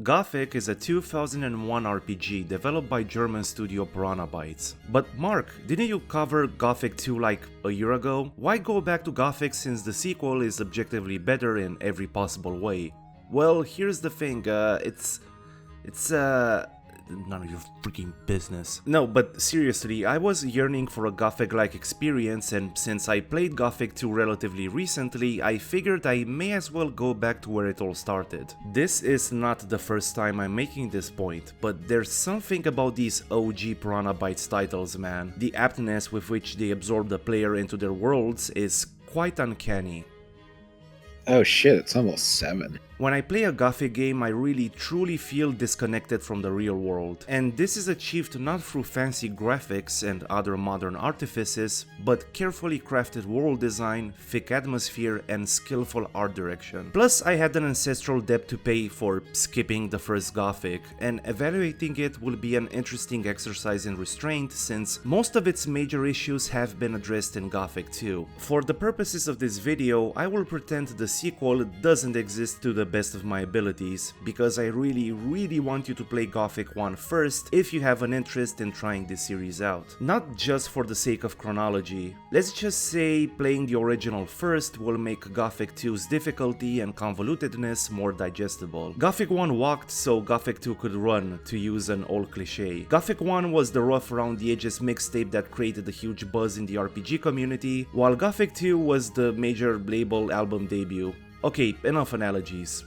Gothic is a 2001 RPG developed by German studio Piranha Bytes. But Mark, didn't you cover Gothic 2 like a year ago? Why go back to Gothic since the sequel is objectively better in every possible way? Well, here's the thing, it's none of your freaking business. No, but seriously, I was yearning for a Gothic-like experience, and since I played Gothic 2 relatively recently, I figured I may as well go back to where it all started. This is not the first time I'm making this point, but there's something about these OG Piranha Bytes titles, man. The aptness with which they absorb the player into their worlds is quite uncanny. Oh shit, it's almost 7. When I play a Gothic game, I really truly feel disconnected from the real world, and this is achieved not through fancy graphics and other modern artifices, but carefully crafted world design, thick atmosphere, and skillful art direction. Plus, I had an ancestral debt to pay for skipping the first Gothic, and evaluating it will be an interesting exercise in restraint since most of its major issues have been addressed in Gothic 2. For the purposes of this video, I will pretend the sequel doesn't exist to the best of my abilities, because I really want you to play Gothic 1 first if you have an interest in trying this series out. Not just for the sake of chronology. Let's just say playing the original first will make Gothic 2's difficulty and convolutedness more digestible. Gothic 1 walked so Gothic 2 could run, to use an old cliche. Gothic 1 was the rough around the edges mixtape that created a huge buzz in the RPG community, while Gothic 2 was the major label album debut. Okay, enough analogies.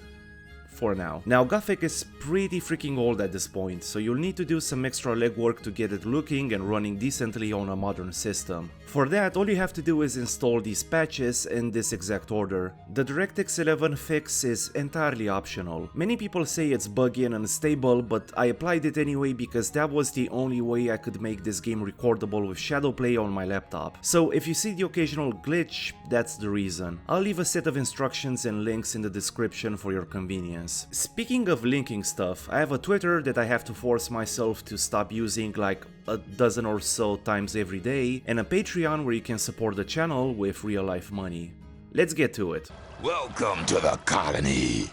For now. Now, Gothic is pretty freaking old at this point, so you'll need to do some extra legwork to get it looking and running decently on a modern system. For that, all you have to do is install these patches in this exact order. The DirectX 11 fix is entirely optional. Many people say it's buggy and unstable, but I applied it anyway because that was the only way I could make this game recordable with Shadowplay on my laptop. So if you see the occasional glitch, that's the reason. I'll leave a set of instructions and links in the description for your convenience. Speaking of linking stuff, I have a Twitter that I have to force myself to stop using like a dozen or so times every day, and a Patreon where you can support the channel with real life money. Let's get to it. Welcome to the colony.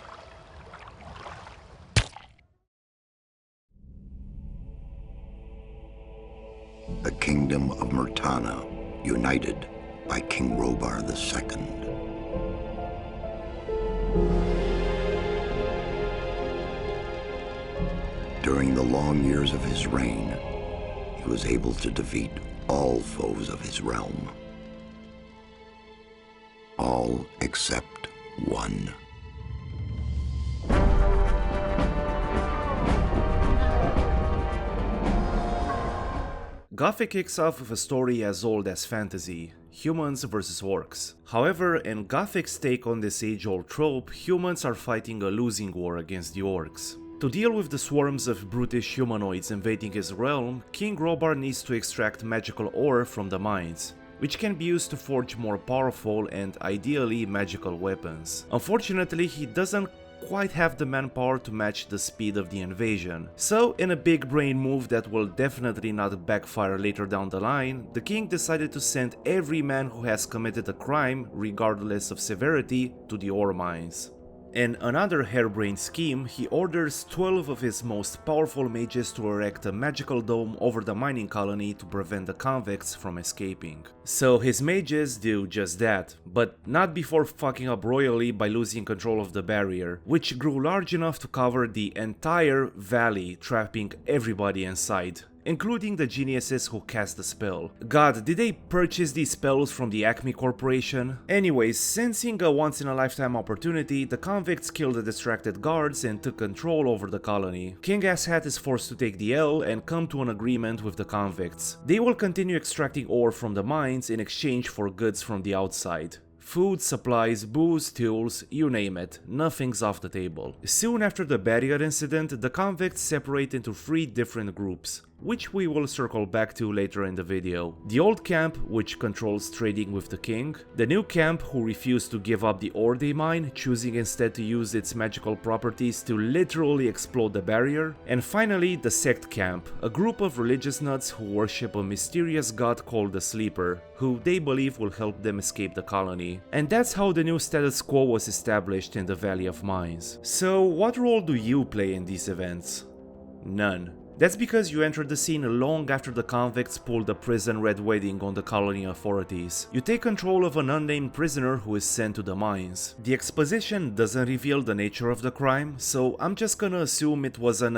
The kingdom of Murtana, united by King Robar II. During the long years of his reign, he was able to defeat all foes of his realm. All except one. Gothic kicks off with a story as old as fantasy, humans versus orcs. However, in Gothic's take on this age-old trope, humans are fighting a losing war against the orcs. To deal with the swarms of brutish humanoids invading his realm, King Robar needs to extract magical ore from the mines, which can be used to forge more powerful and ideally magical weapons. Unfortunately, he doesn't quite have the manpower to match the speed of the invasion. So, in a big brain move that will definitely not backfire later down the line, the king decided to send every man who has committed a crime, regardless of severity, to the ore mines. In another harebrained scheme, he orders 12 of his most powerful mages to erect a magical dome over the mining colony to prevent the convicts from escaping. So his mages do just that, but not before fucking up royally by losing control of the barrier, which grew large enough to cover the entire valley, trapping everybody inside, including the geniuses who cast the spell. God, did they purchase these spells from the Acme Corporation? Anyways, sensing a once-in-a-lifetime opportunity, the convicts killed the distracted guards and took control over the colony. King Asshat is forced to take the L and come to an agreement with the convicts. They will continue extracting ore from the mines in exchange for goods from the outside. Food, supplies, booze, tools, you name it, nothing's off the table. Soon after the barrier incident, the convicts separate into 3 different groups. which we will circle back to later in the video. The old camp, which controls trading with the king. The new camp, who refused to give up the ore they mine, choosing instead to use its magical properties to literally explode the barrier. And finally, the sect camp, a group of religious nuts who worship a mysterious god called the Sleeper, who they believe will help them escape the colony. And that's how the new status quo was established in the Valley of Mines. So what role do you play in these events? None. That's because you entered the scene long after the convicts pulled the prison red wedding on the colony authorities. You take control of an unnamed prisoner who is sent to the mines. The exposition doesn't reveal the nature of the crime, so I'm just gonna assume it was an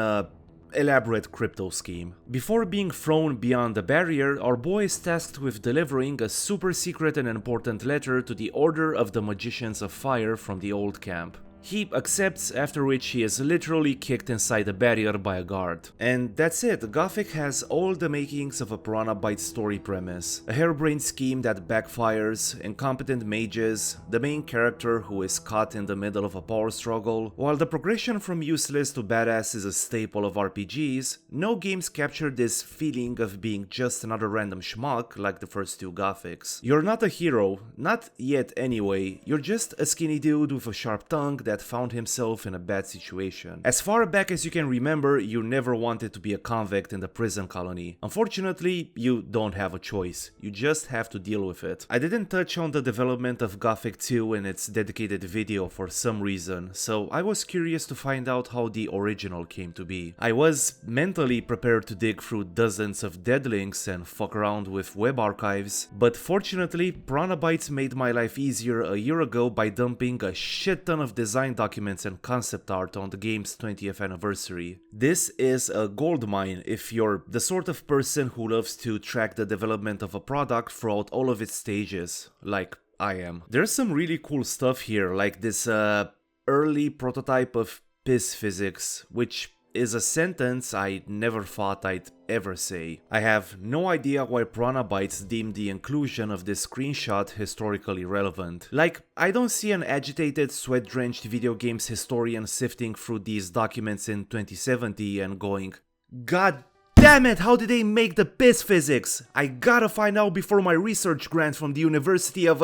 elaborate crypto scheme. Before being thrown beyond the barrier, our boy is tasked with delivering a super secret and important letter to the Order of the Magicians of Fire from the old camp. He accepts, after which he is literally kicked inside the barrier by a guard. And that's it. Gothic has all the makings of a Piranha Bytes story premise. A harebrained scheme that backfires, incompetent mages, the main character who is caught in the middle of a power struggle. While the progression from useless to badass is a staple of RPGs, no games capture this feeling of being just another random schmuck like the first two Gothics. You're not a hero, not yet anyway, you're just a skinny dude with a sharp tongue that found himself in a bad situation. As far back as you can remember, you never wanted to be a convict in the prison colony. Unfortunately, you don't have a choice. You just have to deal with it. I didn't touch on the development of Gothic 2 in its dedicated video for some reason, so I was curious to find out how the original came to be. I was mentally prepared to dig through dozens of dead links and fuck around with web archives, but fortunately, Piranha Bytes made my life easier a year ago by dumping a shit ton of design documents and concept art on the game's 20th anniversary. This is a goldmine if you're the sort of person who loves to track the development of a product throughout all of its stages, like I am. There's some really cool stuff here, like this early prototype of piss physics, which is a sentence I never thought I'd ever say. I have no idea why Piranha Bytes deemed the inclusion of this screenshot historically relevant. Like, I don't see an agitated, sweat-drenched video games historian sifting through these documents in 2070 and going, "God damn it, how did they make the piss physics? I gotta find out before my research grant from the University of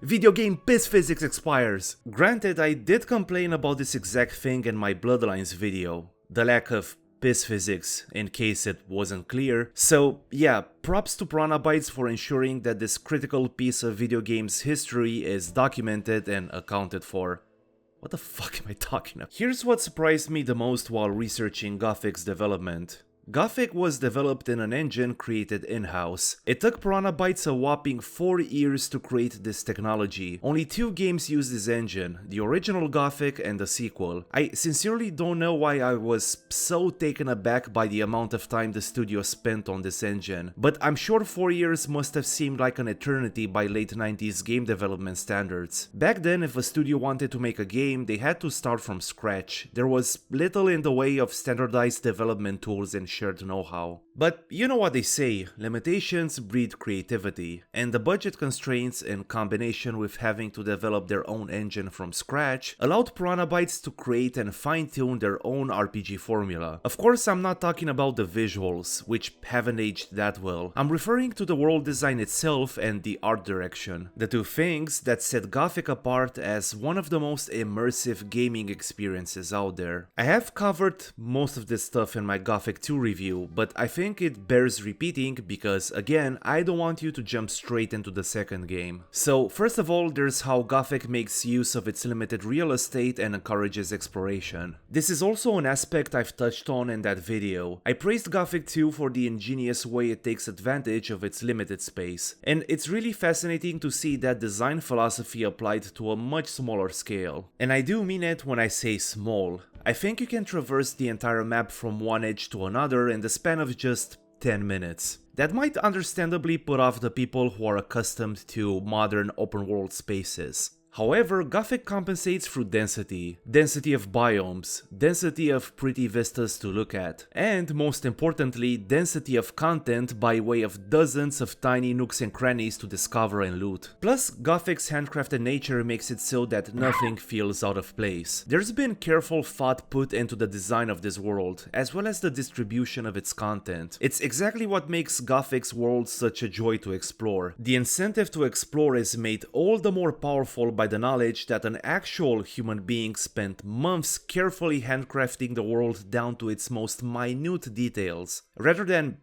video game piss physics expires." Granted, I did complain about this exact thing in my Bloodlines video, the lack of piss physics, in case it wasn't clear. So yeah, props to Piranha Bytes for ensuring that this critical piece of video games history is documented and accounted for. What the fuck am I talking about? Here's what surprised me the most while researching Gothic's development. Gothic was developed in an engine created in-house. It took Piranha Bytes a whopping 4 years to create this technology. Only 2 games use this engine, the original Gothic and the sequel. I sincerely don't know why I was so taken aback by the amount of time the studio spent on this engine, but I'm sure 4 years must have seemed like an eternity by late 90s game development standards. Back then, if a studio wanted to make a game, they had to start from scratch. There was little in the way of standardized development tools and shared know-how. But you know what they say, limitations breed creativity, and the budget constraints in combination with having to develop their own engine from scratch allowed Piranha Bytes to create and fine-tune their own RPG formula. Of course, I'm not talking about the visuals, which haven't aged that well. I'm referring to the world design itself and the art direction, the two things that set Gothic apart as one of the most immersive gaming experiences out there. I have covered most of this stuff in my Gothic 2 review, but I think it bears repeating because, again, I don't want you to jump straight into the second game. So first of all, there's how Gothic makes use of its limited real estate and encourages exploration. This is also an aspect I've touched on in that video. I praised Gothic 2 for the ingenious way it takes advantage of its limited space, and it's really fascinating to see that design philosophy applied to a much smaller scale. And I do mean it when I say small. I think you can traverse the entire map from one edge to another in the span of just 10 minutes. That might understandably put off the people who are accustomed to modern open world spaces. However, Gothic compensates through density. Density of biomes, density of pretty vistas to look at, and most importantly, density of content by way of dozens of tiny nooks and crannies to discover and loot. Plus, Gothic's handcrafted nature makes it so that nothing feels out of place. There's been careful thought put into the design of this world, as well as the distribution of its content. It's exactly what makes Gothic's world such a joy to explore. The incentive to explore is made all the more powerful by the knowledge that an actual human being spent months carefully handcrafting the world down to its most minute details, rather than,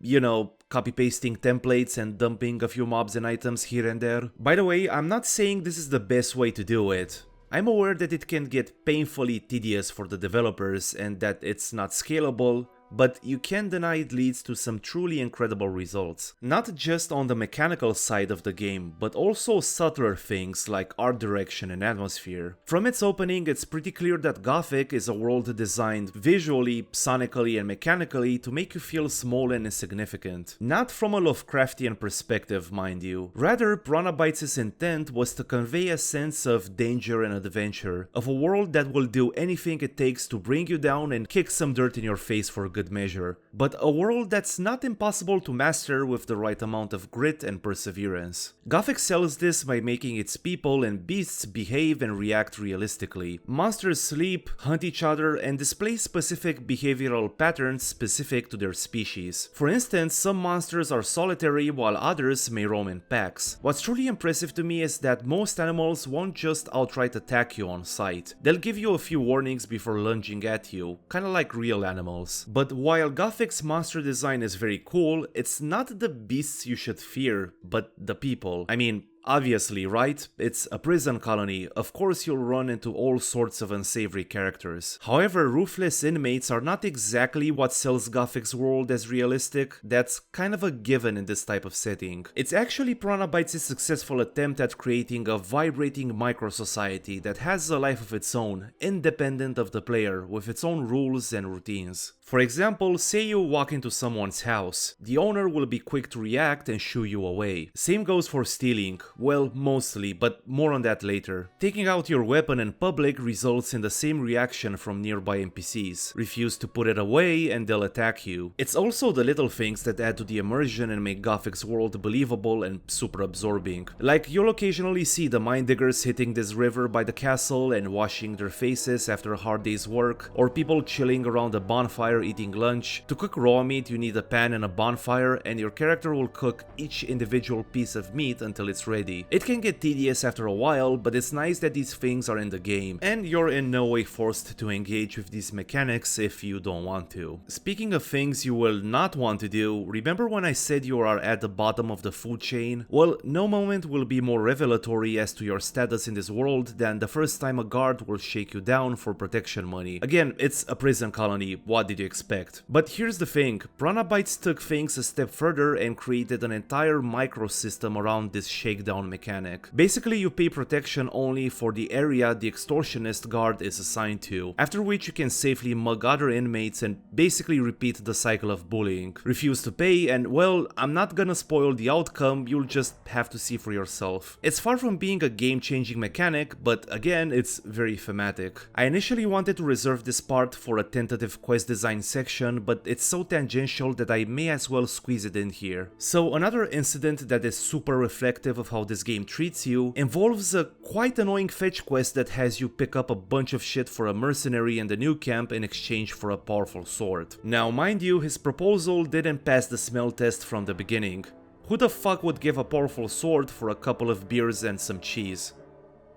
copy-pasting templates and dumping a few mobs and items here and there. By the way, I'm not saying this is the best way to do it. I'm aware that it can get painfully tedious for the developers and that it's not scalable, but you can't deny it leads to some truly incredible results. Not just on the mechanical side of the game, but also subtler things like art direction and atmosphere. From its opening, it's pretty clear that Gothic is a world designed visually, sonically, and mechanically to make you feel small and insignificant. Not from a Lovecraftian perspective, mind you. Rather, Piranha Bytes' intent was to convey a sense of danger and adventure, of a world that will do anything it takes to bring you down and kick some dirt in your face for good measure, but a world that's not impossible to master with the right amount of grit and perseverance. Gothic sells this by making its people and beasts behave and react realistically. Monsters sleep, hunt each other, and display specific behavioral patterns specific to their species. For instance, some monsters are solitary while others may roam in packs. What's truly impressive to me is that most animals won't just outright attack you on sight. They'll give you a few warnings before lunging at you, kinda like real animals. But while Gothic's monster design is very cool, it's not the beasts you should fear, but the people. I mean, obviously, right? It's a prison colony, of course you'll run into all sorts of unsavory characters. However, ruthless inmates are not exactly what sells Gothic's world as realistic. That's kind of a given in this type of setting. It's actually Piranha Bytes' successful attempt at creating a vibrating micro-society that has a life of its own, independent of the player, with its own rules and routines. For example, say you walk into someone's house. The owner will be quick to react and shoo you away. Same goes for stealing. Well, mostly, but more on that later. Taking out your weapon in public results in the same reaction from nearby NPCs. Refuse to put it away and they'll attack you. It's also the little things that add to the immersion and make Gothic's world believable and super absorbing. Like, you'll occasionally see the mine diggers hitting this river by the castle and washing their faces after a hard day's work, or people chilling around a bonfire eating lunch. To cook raw meat, you need a pan and a bonfire, and your character will cook each individual piece of meat until it's ready. It can get tedious after a while, but it's nice that these things are in the game, and you're in no way forced to engage with these mechanics if you don't want to. Speaking of things you will not want to do, remember when I said you are at the bottom of the food chain? Well, no moment will be more revelatory as to your status in this world than the first time a guard will shake you down for protection money. Again, it's a prison colony, what did you expect? But here's the thing, Piranha Bytes took things a step further and created an entire microsystem around this shakedown mechanic. Basically, you pay protection only for the area the extortionist guard is assigned to, after which you can safely mug other inmates and basically repeat the cycle of bullying. Refuse to pay and, well, I'm not gonna spoil the outcome, you'll just have to see for yourself. It's far from being a game-changing mechanic, but again, it's very thematic. I initially wanted to reserve this part for a tentative quest design section, but it's so tangential that I may as well squeeze it in here. So another incident that is super reflective of how this game treats you involves a quite annoying fetch quest that has you pick up a bunch of shit for a mercenary in the new camp in exchange for a powerful sword. Now mind you, his proposal didn't pass the smell test from the beginning. Who the fuck would give a powerful sword for a couple of beers and some cheese?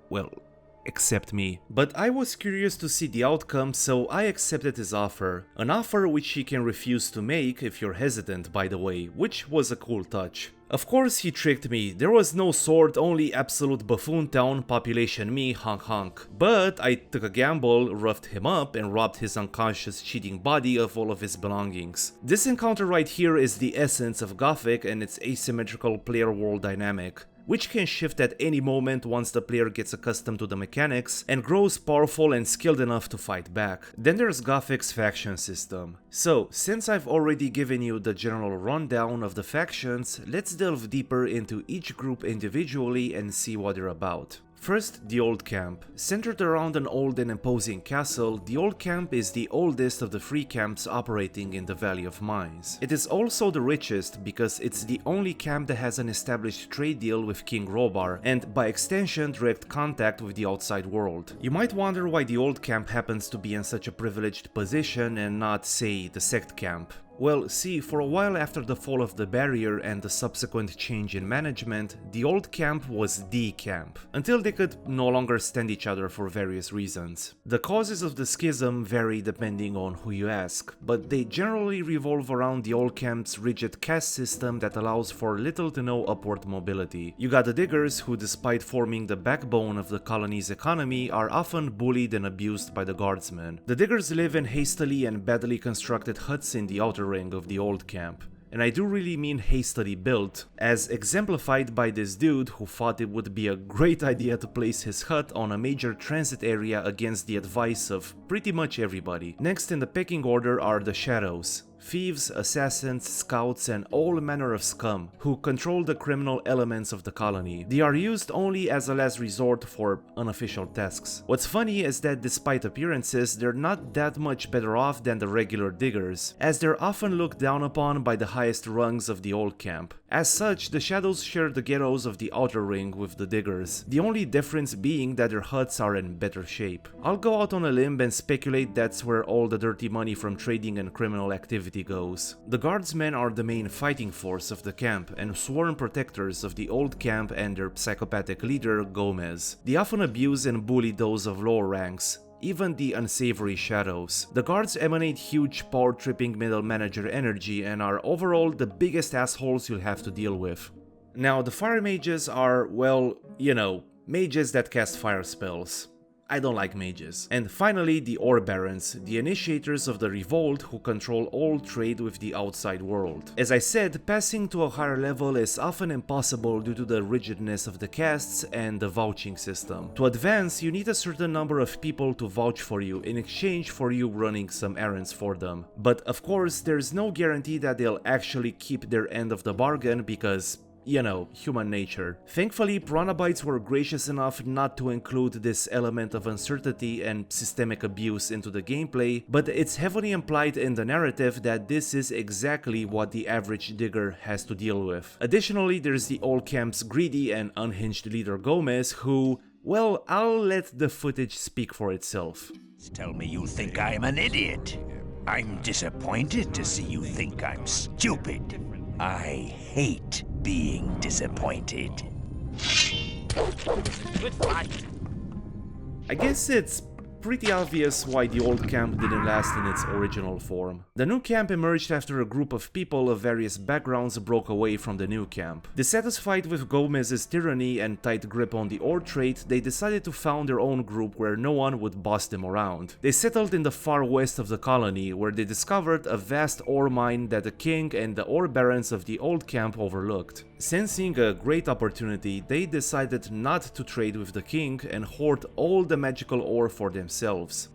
Well, except me. But I was curious to see the outcome, so I accepted his offer. An offer which he can refuse to make if you're hesitant, by the way, which was a cool touch. Of course he tricked me, there was no sword, only absolute buffoon town, population me, honk honk. But I took a gamble, roughed him up, and robbed his unconscious cheating body of all of his belongings. This encounter right here is the essence of Gothic and its asymmetrical player-world dynamic, which can shift at any moment once the player gets accustomed to the mechanics and grows powerful and skilled enough to fight back. Then there's Gothic's faction system. So, since I've already given you the general rundown of the factions, let's delve deeper into each group individually and see what they're about. First, the Old Camp. Centered around an old and imposing castle, the Old Camp is the oldest of the 3 camps operating in the Valley of Mines. It is also the richest because it's the only camp that has an established trade deal with King Robar, and by extension direct contact with the outside world. You might wonder why the Old Camp happens to be in such a privileged position and not, say, the Sect Camp. Well, see, for a while after the fall of the barrier and the subsequent change in management, the Old Camp was the camp, until they could no longer stand each other for various reasons. The causes of the schism vary depending on who you ask, but they generally revolve around the Old Camp's rigid caste system that allows for little to no upward mobility. You got the Diggers, who despite forming the backbone of the colony's economy are often bullied and abused by the Guardsmen. The Diggers live in hastily and badly constructed huts in the outer ring of the Old Camp. And I do really mean hastily built, as exemplified by this dude who thought it would be a great idea to place his hut on a major transit area against the advice of pretty much everybody. Next in the pecking order are the Shadows. Thieves, assassins, scouts, and all manner of scum who control the criminal elements of the colony. They are used only as a last resort for unofficial tasks. What's funny is that despite appearances, they're not that much better off than the regular Diggers, as they're often looked down upon by the highest rungs of the Old Camp. As such, the Shadows share the ghettos of the Outer Ring with the Diggers, the only difference being that their huts are in better shape. I'll go out on a limb and speculate that's where all the dirty money from trading and criminal activity goes. The Guardsmen are the main fighting force of the camp and sworn protectors of the Old Camp and their psychopathic leader, Gomez. They often abuse and bully those of lower ranks, even the unsavory Shadows. The guards emanate huge power-tripping middle manager energy and are overall the biggest assholes you'll have to deal with. Now, the Fire Mages are, well, you know, mages that cast fire spells. I don't like mages. And finally, the Ore Barons, the initiators of the revolt who control all trade with the outside world. As I said, passing to a higher level is often impossible due to the rigidness of the castes and the vouching system. To advance, you need a certain number of people to vouch for you in exchange for you running some errands for them. But of course, there's no guarantee that they'll actually keep their end of the bargain because, you know, human nature. Thankfully, Piranhabytes were gracious enough not to include this element of uncertainty and systemic abuse into the gameplay, but it's heavily implied in the narrative that this is exactly what the average Digger has to deal with. Additionally, there's the Old Camp's greedy and unhinged leader Gomez, who, well, I'll let the footage speak for itself. Tell me you think I'm an idiot. I'm disappointed to see you think I'm stupid. I hate being disappointed. Good fight. I guess it's pretty obvious why the Old Camp didn't last in its original form. The new camp emerged after a group of people of various backgrounds broke away from the new camp. Dissatisfied with Gomez's tyranny and tight grip on the ore trade, they decided to found their own group where no one would boss them around. They settled in the far west of the colony, where they discovered a vast ore mine that the king and the ore barons of the Old Camp overlooked. Sensing a great opportunity, they decided not to trade with the king and hoard all the magical ore for themselves.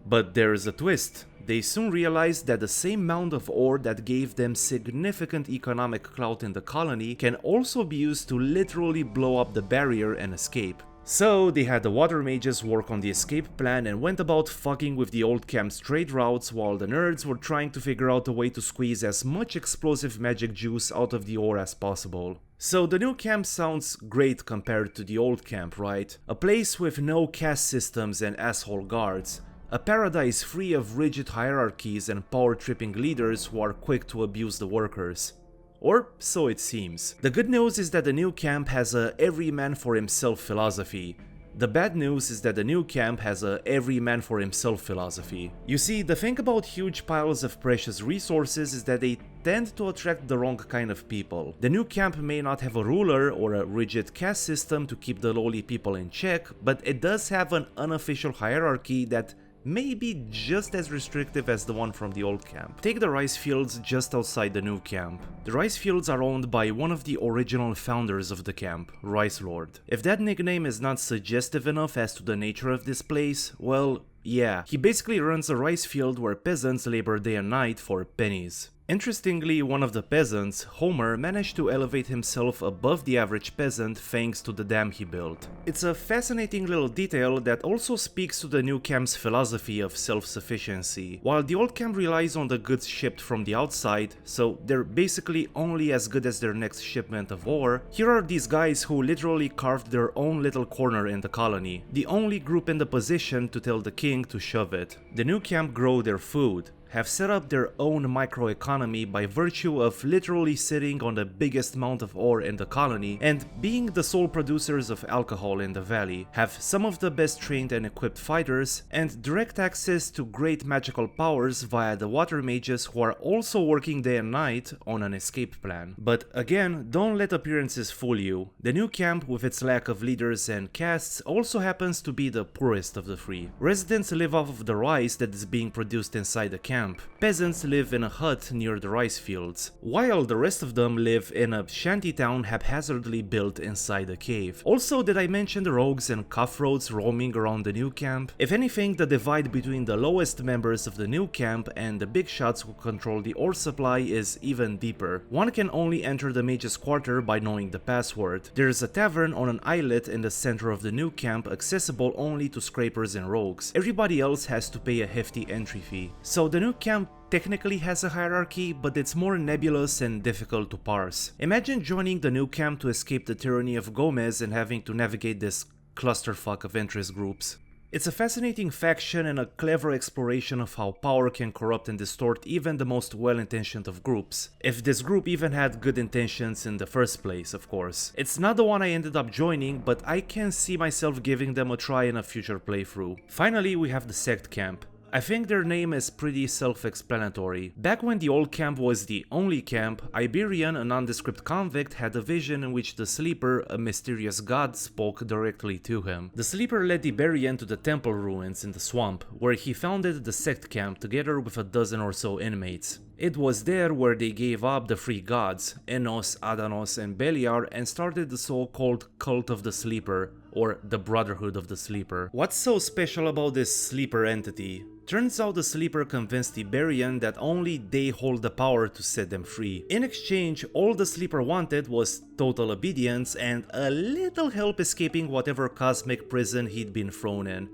But there's a twist. They soon realized that the same amount of ore that gave them significant economic clout in the colony can also be used to literally blow up the barrier and escape. So they had the Water Mages work on the escape plan and went about fucking with the Old Camp's trade routes while the nerds were trying to figure out a way to squeeze as much explosive magic juice out of the ore as possible. So the new camp sounds great compared to the Old Camp, right? A place with no caste systems and asshole guards. A paradise free of rigid hierarchies and power-tripping leaders who are quick to abuse the workers. Or so it seems. The good news is that the new camp has a every man for himself philosophy. The bad news is that the new camp has a every man for himself philosophy. You see, the thing about huge piles of precious resources is that they tend to attract the wrong kind of people. The new camp may not have a ruler or a rigid caste system to keep the lowly people in check, but it does have an unofficial hierarchy that may be just as restrictive as the one from the Old Camp. Take the rice fields just outside the new camp. The rice fields are owned by one of the original founders of the camp, Rice Lord. If that nickname is not suggestive enough as to the nature of this place, well, yeah, he basically runs a rice field where peasants labor day and night for pennies. Interestingly, one of the peasants, Homer, managed to elevate himself above the average peasant thanks to the dam he built. It's a fascinating little detail that also speaks to the new camp's philosophy of self-sufficiency. While the old camp relies on the goods shipped from the outside, so they're basically only as good as their next shipment of ore, here are these guys who literally carved their own little corner in the colony, the only group in the position to tell the king to shove it. The new camp grow their food, have set up their own microeconomy by virtue of literally sitting on the biggest amount of ore in the colony and being the sole producers of alcohol in the valley, have some of the best trained and equipped fighters, and direct access to great magical powers via the water mages who are also working day and night on an escape plan. But again, don't let appearances fool you. The new camp, with its lack of leaders and castes, also happens to be the poorest of the three. Residents live off of the rice that is being produced inside the camp. Peasants live in a hut near the rice fields, while the rest of them live in a shantytown haphazardly built inside a cave. Also, did I mention the rogues and cutthroats roaming around the new camp? If anything, the divide between the lowest members of the new camp and the big shots who control the ore supply is even deeper. One can only enter the mage's quarter by knowing the password. There is a tavern on an islet in the center of the new camp accessible only to scrapers and rogues. Everybody else has to pay a hefty entry fee. So the new camp technically has a hierarchy, but it's more nebulous and difficult to parse. Imagine joining the new camp to escape the tyranny of Gomez and having to navigate this clusterfuck of interest groups. It's a fascinating faction and a clever exploration of how power can corrupt and distort even the most well-intentioned of groups. If this group even had good intentions in the first place, of course. It's not the one I ended up joining, but I can see myself giving them a try in a future playthrough. Finally, we have the sect camp. I think their name is pretty self-explanatory. Back when the old camp was the only camp, Iberian, a nondescript convict, had a vision in which the Sleeper, a mysterious god, spoke directly to him. The Sleeper led Iberian to the temple ruins in the swamp, where he founded the sect camp together with a dozen or so inmates. It was there where they gave up the three gods, Enos, Adanos, and Beliar, and started the so-called Cult of the Sleeper, or the Brotherhood of the Sleeper. What's so special about this Sleeper entity? Turns out the Sleeper convinced Iberian that only they hold the power to set them free. In exchange, all the Sleeper wanted was total obedience and a little help escaping whatever cosmic prison he'd been thrown in.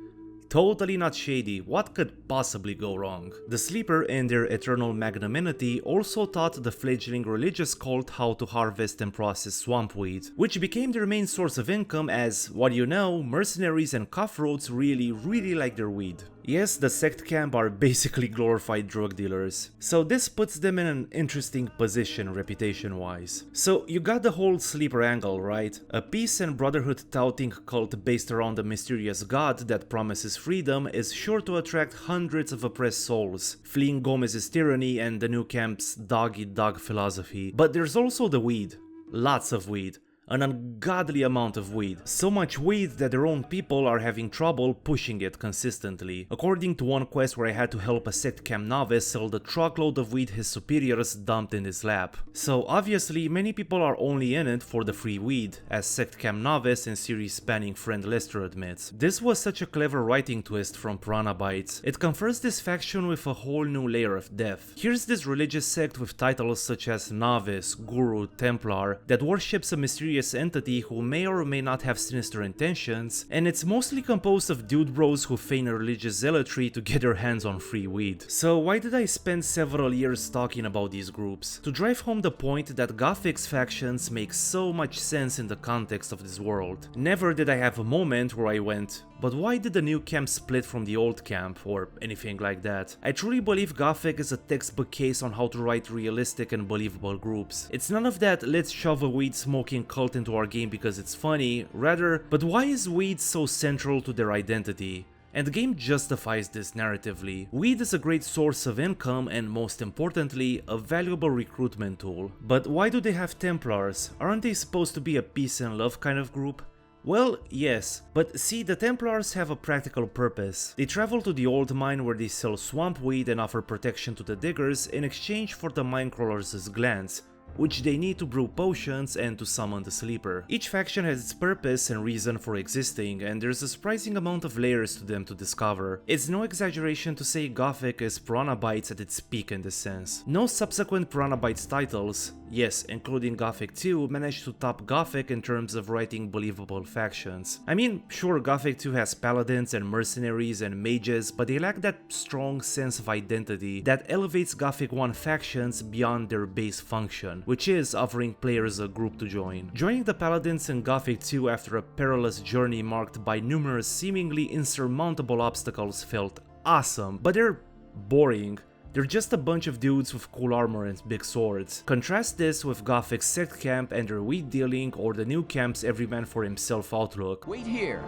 Totally not shady, what could possibly go wrong? The Sleeper, in their eternal magnanimity, also taught the fledgling religious cult how to harvest and process swamp weed, which became their main source of income as, what do you know, mercenaries and cutthroats really like their weed. Yes, the sect camp are basically glorified drug dealers, so this puts them in an interesting position reputation-wise. So you got the whole Sleeper angle, right? A peace and brotherhood touting cult based around a mysterious god that promises freedom is sure to attract hundreds of oppressed souls, fleeing Gomez's tyranny and the new camp's dog-eat-dog philosophy. But there's also the weed. Lots of weed. An ungodly amount of weed. So much weed that their own people are having trouble pushing it consistently. According to one quest where I had to help a sect camp novice sell the truckload of weed his superiors dumped in his lap. So obviously many people are only in it for the free weed, as sect camp novice and series spanning friend Lester admits. This was such a clever writing twist from Piranha Bytes. It confers this faction with a whole new layer of depth. Here's this religious sect with titles such as Novice, Guru, Templar that worships a mysterious entity who may or may not have sinister intentions, and it's mostly composed of dude bros who feign a religious zealotry to get their hands on free weed. So why did I spend several years talking about these groups? To drive home the point that Gothic's factions make so much sense in the context of this world. Never did I have a moment where I went, but why did the new camp split from the old camp, or anything like that? I truly believe Gothic is a textbook case on how to write realistic and believable groups. It's none of that let's shove a weed smoking cult into our game because it's funny, rather, but why is weed so central to their identity? And the game justifies this narratively. Weed is a great source of income and, most importantly, a valuable recruitment tool. But why do they have Templars? Aren't they supposed to be a peace and love kind of group? Well, yes, but see, the Templars have a practical purpose. They travel to the old mine where they sell swamp weed and offer protection to the diggers in exchange for the minecrawlers' glands, which they need to brew potions and to summon the Sleeper. Each faction has its purpose and reason for existing, and there's a surprising amount of layers to them to discover. It's no exaggeration to say Gothic is Piranha Bytes at its peak in this sense. No subsequent Piranha Bytes titles, yes, including Gothic 2, managed to top Gothic in terms of writing believable factions. I mean, sure, Gothic 2 has paladins and mercenaries and mages, but they lack that strong sense of identity that elevates Gothic 1 factions beyond their base function, which is offering players a group to join. Joining the Paladins in Gothic 2 after a perilous journey marked by numerous seemingly insurmountable obstacles felt awesome, but they're boring. They're just a bunch of dudes with cool armor and big swords. Contrast this with Gothic's sect camp and their weed dealing, or the new camp's every man for himself outlook. Wait here.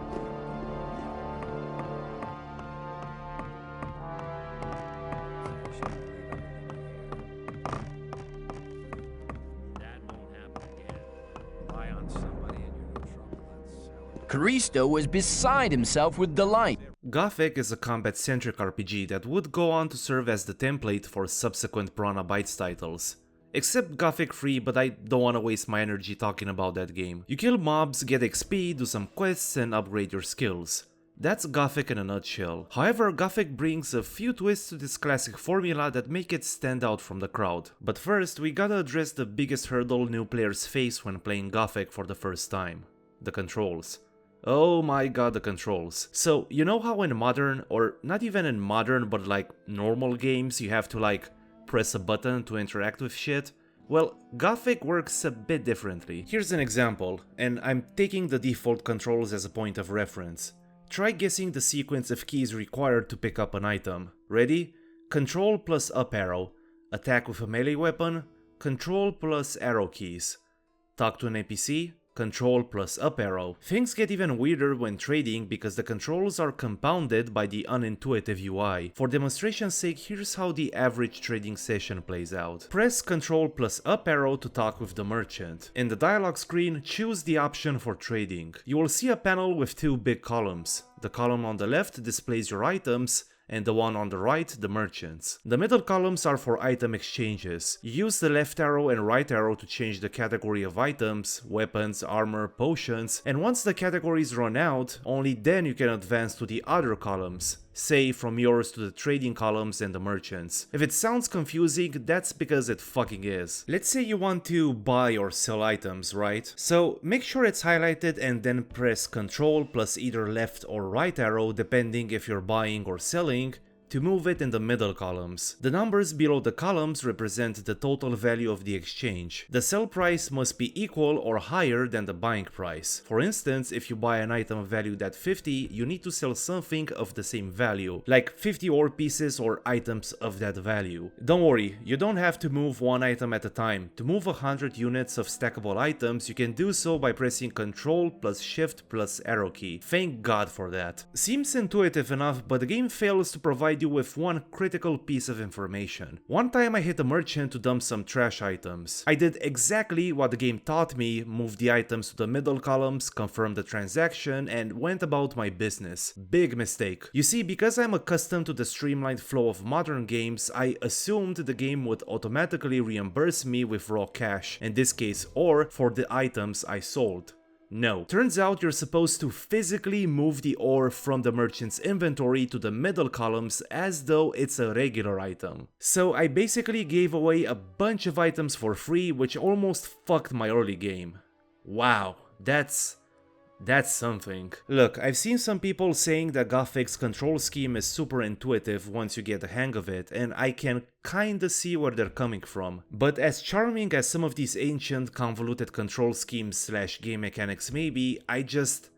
Caristo was beside himself with delight. Gothic is a combat-centric RPG that would go on to serve as the template for subsequent Piranha Bytes titles. Except Gothic 3, but I don't wanna waste my energy talking about that game. You kill mobs, get XP, do some quests, and upgrade your skills. That's Gothic in a nutshell. However, Gothic brings a few twists to this classic formula that make it stand out from the crowd. But first, we gotta address the biggest hurdle new players face when playing Gothic for the first time: the controls. Oh my god, the controls. So, you know how in modern, or not even in modern, but like normal games, you have to like press a button to interact with shit? Well, Gothic works a bit differently. Here's an example, and I'm taking the default controls as a point of reference. Try guessing the sequence of keys required to pick up an item. Ready? Control plus up arrow. Attack with a melee weapon. Control plus arrow keys. Talk to an NPC. Control plus up arrow. Things get even weirder when trading because the controls are compounded by the unintuitive UI. For demonstration's sake, here's how the average trading session plays out. Press Control plus up arrow to talk with the merchant. In the dialog screen, choose the option for trading. You will see a panel with two big columns. The column on the left displays your items, and the one on the right, the merchants. The middle columns are for item exchanges. You use the left arrow and right arrow to change the category of items, weapons, armor, potions, and once the categories run out, only then you can advance to the other columns. Say from yours to the trading columns and the merchants. If it sounds confusing, that's because it fucking is. Let's say you want to buy or sell items, right? So make sure it's highlighted and then press Ctrl plus either left or right arrow depending if you're buying or selling, to move it in the middle columns. The numbers below the columns represent the total value of the exchange. The sell price must be equal or higher than the buying price. For instance, if you buy an item valued at 50, you need to sell something of the same value, like 50 ore pieces or items of that value. Don't worry, you don't have to move one item at a time. To move 100 units of stackable items, you can do so by pressing Ctrl plus Shift plus arrow key. Thank God for that. Seems intuitive enough, but the game fails to provide you with one critical piece of information. One time I hit a merchant to dump some trash items. I did exactly what the game taught me, moved the items to the middle columns, confirmed the transaction, and went about my business. Big mistake. You see, because I'm accustomed to the streamlined flow of modern games, I assumed the game would automatically reimburse me with raw cash, in this case ore, for the items I sold. No. Turns out you're supposed to physically move the ore from the merchant's inventory to the middle columns as though it's a regular item. So I basically gave away a bunch of items for free, which almost fucked my early game. Wow, that's something. Look, I've seen some people saying that Gothic's control scheme is super intuitive once you get the hang of it, and I can kinda see where they're coming from. But as charming as some of these ancient, convoluted control schemes slash game mechanics may be, I just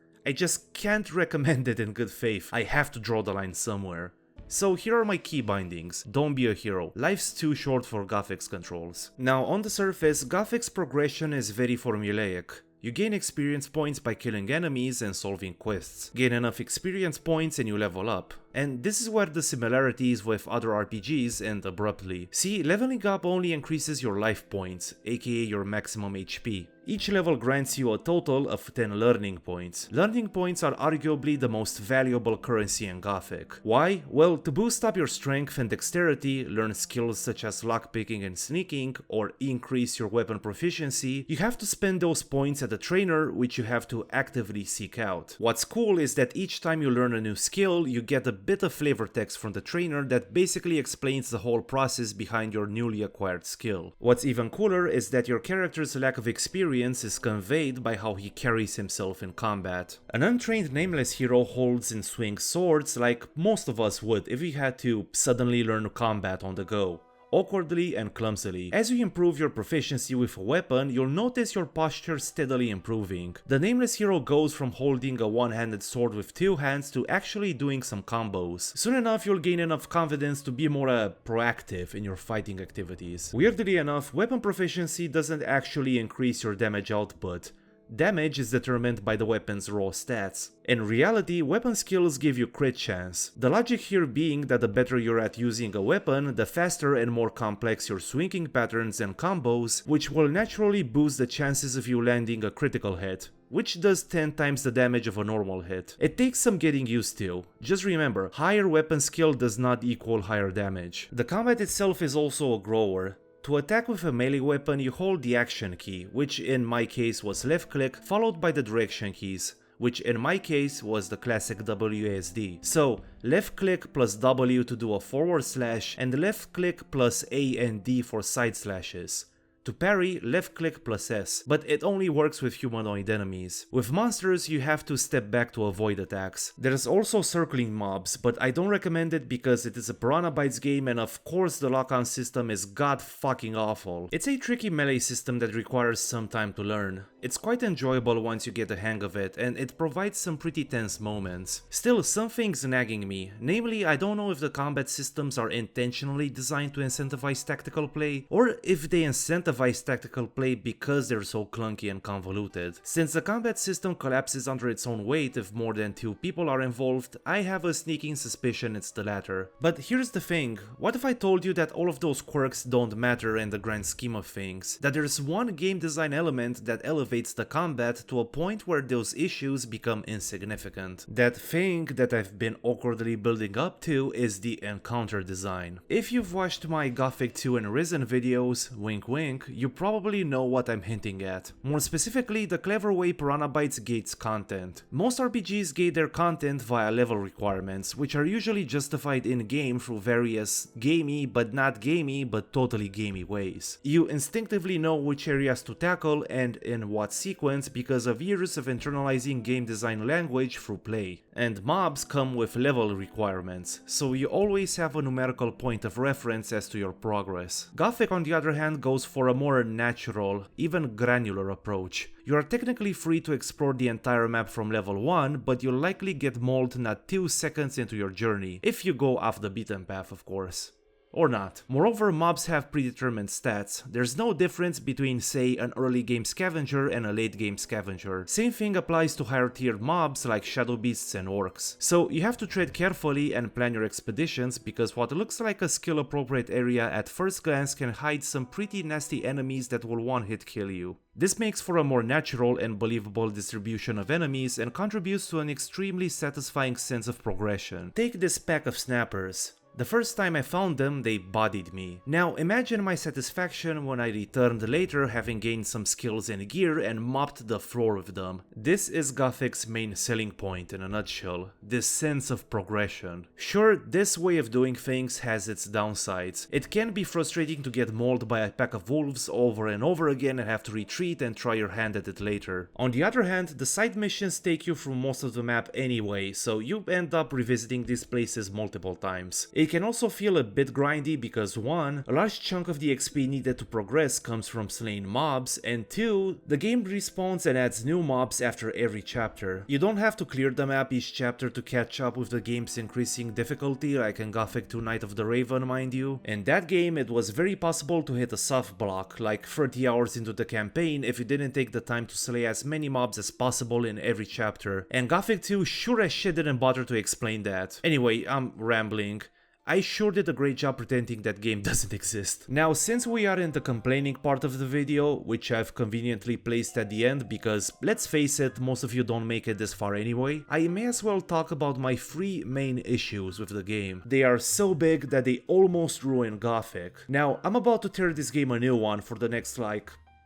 can't recommend it in good faith. I have to draw the line somewhere. So here are my key bindings. Don't be a hero. Life's too short for Gothic's controls. Now, on the surface, Gothic's progression is very formulaic. You gain experience points by killing enemies and solving quests. Gain enough experience points and you level up. And this is where the similarities with other RPGs end abruptly. See, leveling up only increases your life points, aka your maximum HP. Each level grants you a total of 10 learning points. Learning points are arguably the most valuable currency in Gothic. Why? Well, to boost up your strength and dexterity, learn skills such as lockpicking and sneaking, or increase your weapon proficiency, you have to spend those points at a trainer, which you have to actively seek out. What's cool is that each time you learn a new skill, you get a bit of flavor text from the trainer that basically explains the whole process behind your newly acquired skill. What's even cooler is that your character's lack of experience is conveyed by how he carries himself in combat. An untrained nameless hero holds and swings swords like most of us would if we had to suddenly learn combat on the go, awkwardly and clumsily. As you improve your proficiency with a weapon, you'll notice your posture steadily improving. The nameless hero goes from holding a one-handed sword with two hands to actually doing some combos. Soon enough, you'll gain enough confidence to be more proactive in your fighting activities. Weirdly enough, weapon proficiency doesn't actually increase your damage output. Damage is determined by the weapon's raw stats. In reality, weapon skills give you crit chance. The logic here being that the better you're at using a weapon, the faster and more complex your swinging patterns and combos, which will naturally boost the chances of you landing a critical hit, which does 10 times the damage of a normal hit. It takes some getting used to. Just remember, higher weapon skill does not equal higher damage. The combat itself is also a grower. To attack with a melee weapon, you hold the action key, which in my case was left click, followed by the direction keys, which in my case was the classic WASD. So, left click plus W to do a forward slash, and left click plus A and D for side slashes. To parry, left click plus S, but it only works with humanoid enemies. With monsters, you have to step back to avoid attacks. There's also circling mobs, but I don't recommend it because it is a Piranha Bytes game and of course the lock-on system is god fucking awful. It's a tricky melee system that requires some time to learn. It's quite enjoyable once you get the hang of it, and it provides some pretty tense moments. Still, something's nagging me. Namely, I don't know if the combat systems are intentionally designed to incentivize tactical play, or if they incentivize tactical play because they're so clunky and convoluted. Since the combat system collapses under its own weight if more than 2 people are involved, I have a sneaking suspicion it's the latter. But here's the thing, what if I told you that all of those quirks don't matter in the grand scheme of things? That there's one game design element that elevates the combat to a point where those issues become insignificant. That thing that I've been awkwardly building up to is the encounter design. If you've watched my Gothic 2 and Risen videos, wink wink, you probably know what I'm hinting at. More specifically, the clever way Piranha Bytes gates content. Most RPGs gate their content via level requirements, which are usually justified in-game through various gamey but not gamey but totally gamey ways. You instinctively know which areas to tackle and in what sequence because of years of internalizing game design language through play. And mobs come with level requirements, so you always have a numerical point of reference as to your progress. Gothic on the other hand goes for a more natural, even granular approach. You are technically free to explore the entire map from level 1, but you'll likely get mauled not 2 seconds into your journey, if you go off the beaten path of course. Or not. Moreover, mobs have predetermined stats. There's no difference between, say, an early game scavenger and a late game scavenger. Same thing applies to higher tiered mobs like Shadowbeasts and orcs. So you have to tread carefully and plan your expeditions because what looks like a skill appropriate area at first glance can hide some pretty nasty enemies that will one-hit kill you. This makes for a more natural and believable distribution of enemies and contributes to an extremely satisfying sense of progression. Take this pack of snappers. The first time I found them, they bodied me. Now imagine my satisfaction when I returned later having gained some skills and gear and mopped the floor with them. This is Gothic's main selling point in a nutshell, this sense of progression. Sure, this way of doing things has its downsides. It can be frustrating to get mauled by a pack of wolves over and over again and have to retreat and try your hand at it later. On the other hand, the side missions take you through most of the map anyway, so you end up revisiting these places multiple times. They can also feel a bit grindy because 1. A large chunk of the XP needed to progress comes from slaying mobs, and 2. The game respawns and adds new mobs after every chapter. You don't have to clear the map each chapter to catch up with the game's increasing difficulty like in Gothic 2 Night of the Raven, mind you. In that game it was very possible to hit a soft block, like 30 hours into the campaign, if you didn't take the time to slay as many mobs as possible in every chapter, and Gothic 2 sure as shit didn't bother to explain that. Anyway, I'm rambling. I sure did a great job pretending that game doesn't exist. Now, since we are in the complaining part of the video, which I've conveniently placed at the end because, let's face it, most of you don't make it this far anyway, I may as well talk about my 3 main issues with the game. They are so big that they almost ruin Gothic. Now, I'm about to tear this game a new one for the next,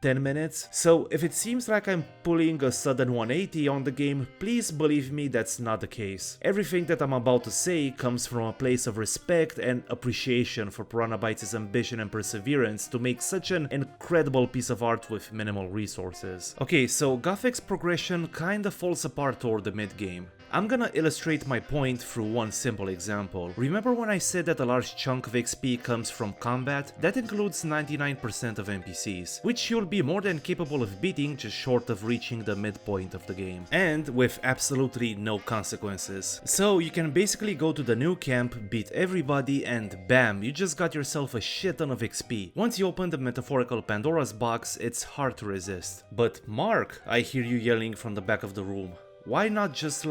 10 minutes, so if it seems like I'm pulling a sudden 180 on the game, please believe me that's not the case. Everything that I'm about to say comes from a place of respect and appreciation for Piranha Bytes' ambition and perseverance to make such an incredible piece of art with minimal resources. Okay, so Gothic's progression kinda falls apart toward the mid-game. I'm gonna illustrate my point through one simple example. Remember when I said that a large chunk of XP comes from combat? That includes 99% of NPCs, which you'll be more than capable of beating just short of reaching the midpoint of the game, and with absolutely no consequences. So you can basically go to the new camp, beat everybody, and bam, you just got yourself a shit ton of XP. Once you open the metaphorical Pandora's box, it's hard to resist. But Mark, I hear you yelling from the back of the room. Why not just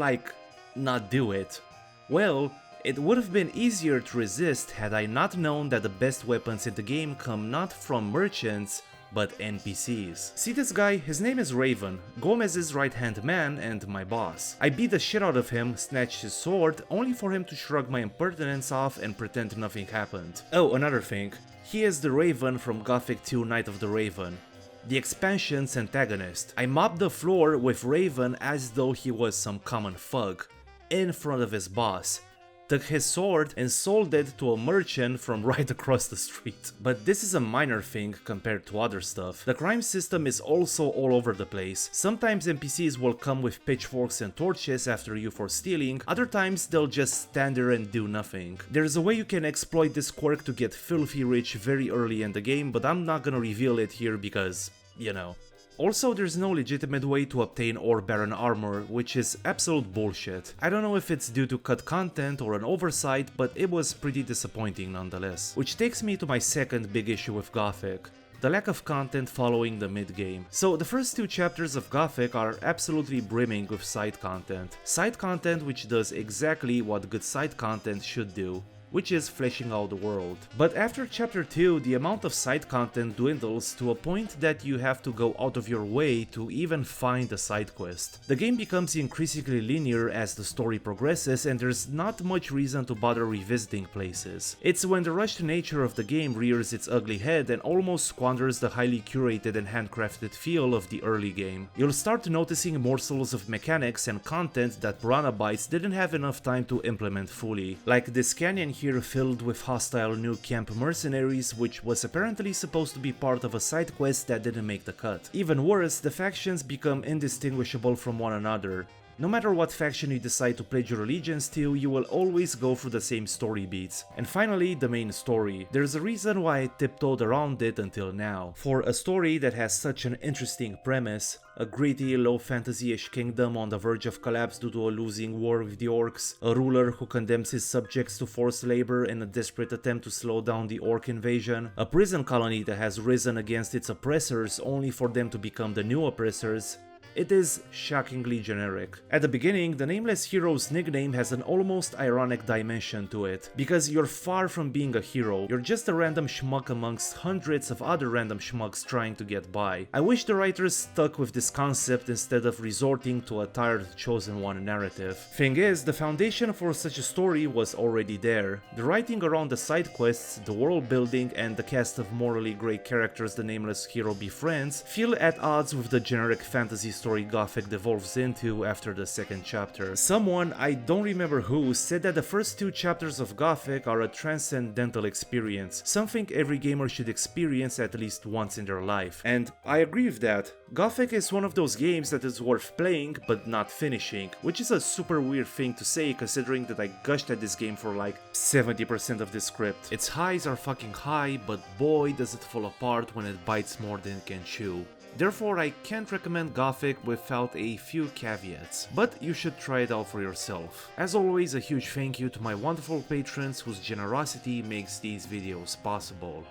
not do it? Well, it would have been easier to resist had I not known that the best weapons in the game come not from merchants, but NPCs. See this guy? His name is Raven, Gomez's right-hand man and my boss. I beat the shit out of him, snatched his sword, only for him to shrug my impertinence off and pretend nothing happened. Oh, another thing. He is the Raven from Gothic 2 Night of the Raven, the expansion's antagonist. I mopped the floor with Raven as though he was some common thug, in front of his boss, took his sword and sold it to a merchant from right across the street. But this is a minor thing compared to other stuff. The crime system is also all over the place. Sometimes NPCs will come with pitchforks and torches after you for stealing, other times they'll just stand there and do nothing. There's a way you can exploit this quirk to get filthy rich very early in the game, but I'm not gonna reveal it here because, you know. Also, there's no legitimate way to obtain Ore Baron armor, which is absolute bullshit. I don't know if it's due to cut content or an oversight, but it was pretty disappointing nonetheless. Which takes me to my second big issue with Gothic: the lack of content following the mid-game. So the first 2 chapters of Gothic are absolutely brimming with side content. Side content which does exactly what good side content should do, which is fleshing out the world. But after chapter 2, the amount of side content dwindles to a point that you have to go out of your way to even find a side quest. The game becomes increasingly linear as the story progresses, and there's not much reason to bother revisiting places. It's when the rushed nature of the game rears its ugly head and almost squanders the highly curated and handcrafted feel of the early game. You'll start noticing morsels of mechanics and content that Piranha Bytes didn't have enough time to implement fully, like this canyon here filled with hostile new camp mercenaries, which was apparently supposed to be part of a side quest that didn't make the cut. Even worse, the factions become indistinguishable from one another. No matter what faction you decide to pledge your allegiance to, you will always go through the same story beats. And finally, the main story. There's a reason why I tiptoed around it until now. For a story that has such an interesting premise, a gritty, low fantasy-ish kingdom on the verge of collapse due to a losing war with the orcs, a ruler who condemns his subjects to forced labor in a desperate attempt to slow down the orc invasion, a prison colony that has risen against its oppressors only for them to become the new oppressors. It is shockingly generic. At the beginning, the nameless hero's nickname has an almost ironic dimension to it, because you're far from being a hero, you're just a random schmuck amongst hundreds of other random schmucks trying to get by. I wish the writers stuck with this concept instead of resorting to a tired chosen one narrative. Thing is, the foundation for such a story was already there. The writing around the side quests, the world building, and the cast of morally grey characters the nameless hero befriends feel at odds with the generic fantasy story Gothic devolves into after the second chapter. Someone, I don't remember who, said that the first 2 chapters of Gothic are a transcendental experience, something every gamer should experience at least once in their life. And I agree with that. Gothic is one of those games that is worth playing but not finishing, which is a super weird thing to say considering that I gushed at this game for like 70% of the script. Its highs are fucking high, but boy does it fall apart when it bites more than it can chew. Therefore, I can't recommend Gothic without a few caveats, but you should try it out for yourself. As always, a huge thank you to my wonderful patrons whose generosity makes these videos possible.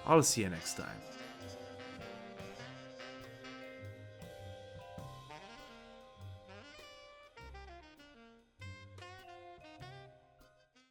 I'll see you next time.